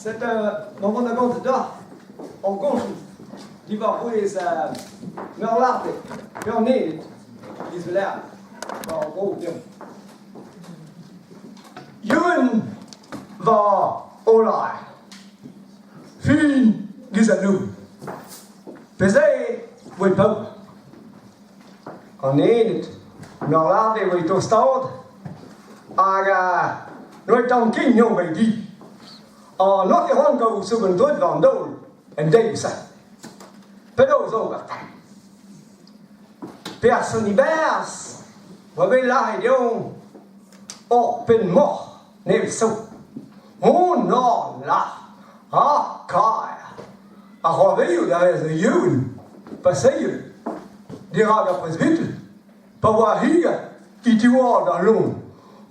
C'est nog van de grote dag. Augustus. Die was geweest nog later. Ja, nee. Die is wel maar goed, ja. Jun var olaj. Fin gisa nu. Bezei voi pau. Anenet. Nog later voi to stad. Aga nooit dan king jong bij die. Nog je hand go zoeken dood van dood. En deze zijn. Pedo zo gaat. Personibers. Waar wij lachen jong. Open mocht. Nee zo. Oh no la. Ah kaya. Ach weet je daar is een jongen. Passeer. Die raakt presbyter. Pa waar hier. Die wordt dan loon.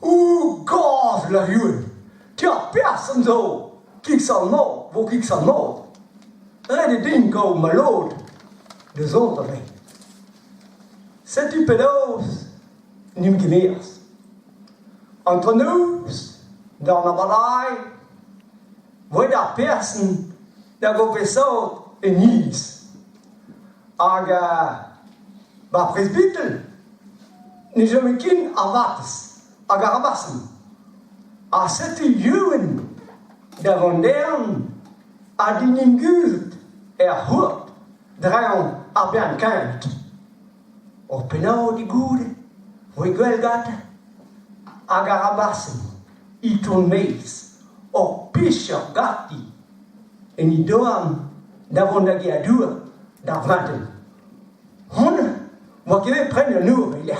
Oeh gas la jongen. Tiens personne zo. Kijk zal nou. Wo kijk zal nou. Rede ding go malode. De zon erbij. Zet die pedo's. Niet meer. Entre nous, dans la bataille, voi da person, der go besot en Nice. Aga, ba presbytel, ni je me kin avates, aga rabassen. A sette juwen, der vandern, a die ninguset, hoort, draaion a ben kant. O penau di gure, voi gwel gata, aga rabassen, I ton meis, o pischer gatti, en I doam, da vonda gi adua, da vaten. Honne, wat je prenne nu, ja.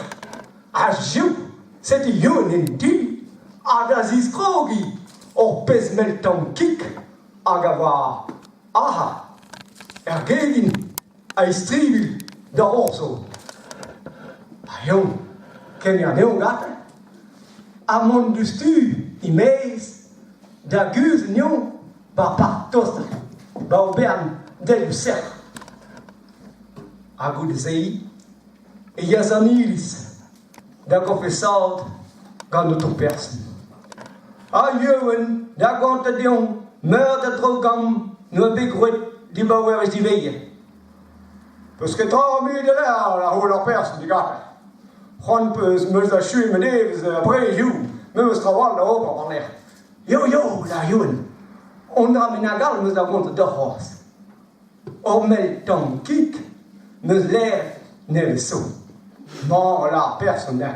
Als jou, zet die jongen in die, ada zis krogi, o pesmelton kik, aga wa, aha, ergegen, a stribil, da orso. Jong, ken je neon gatten? A mon du stu, I meis, da guse nion, ba partosta, ba obern del cer. A goude zei, e yazanilis, da confessad, gant de ton persen. A yewen, da gant de dion, meur de drogam, no begruet, di ba wer is di veille. Parce que 3000 de l'air, la roule en persen, di gata. Gewoon me dat schuim me even après you me was gewoon daar open van leg. Yo daar jongen. Onder mijn nagal me dat komt de horse. Om me dan kik me leer ne zo. Maar la personne.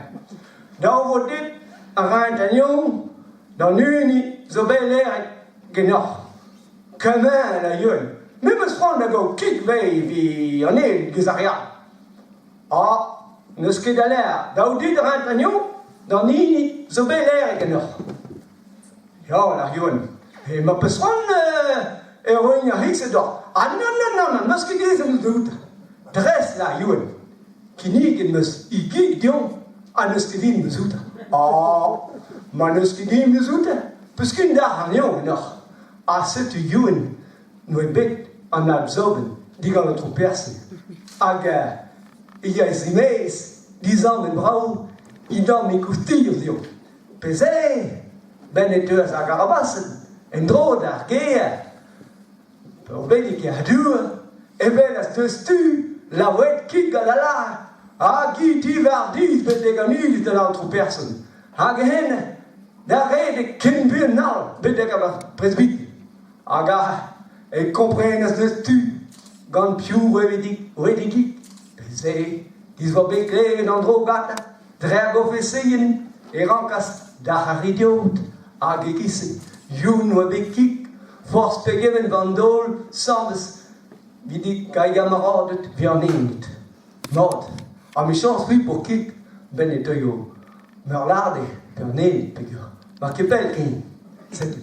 Dan wordt dit een reiniging dan nu niet zo bij leer genoeg. Comment la jongen. Me was gewoon dat go kik bij wie nee gezaria. Ah Neus ket a l'air, da ou dit rent agnon, dan ni zo bet l'air egen oc'h. Ja, la yon. E ma peus ran e roin a hikse d'or. Ah, non, neus ket ez an dout. Dres la yon. Kinig en meus I gig dion, a neus ket din meus outa. Ah, ma neus ket din meus outa. Peus ken da an yon en oc'h. A set yon, no e bet an absorben, digan an tro persen. Hag il y a des meis, 10 ans de brau, I dan me koustir zio. Peze, ben et eus a garabassen, en dro d'ar geer. Per bedik e adur, e ben as teus tu, la wet kik gant a la, a gi ti var diz bet e ganil de l'an tro person. A gehen, da rede ken bu nal, bet e gant presbyt. A ga, e kompren as teus tu, gant piou wedik. Peze, diz va bekregen an dro gata, drer go fesseien, e rankas da har idiot, a gegisse, youn wa bekik, fors pegeven vandol, sandes, vidik ga gamaradet, vi an enget. Mod, a me chans lui pour kik, ben et yo, merlarde, per enget pegur. Ma kepel ken, c'est tout.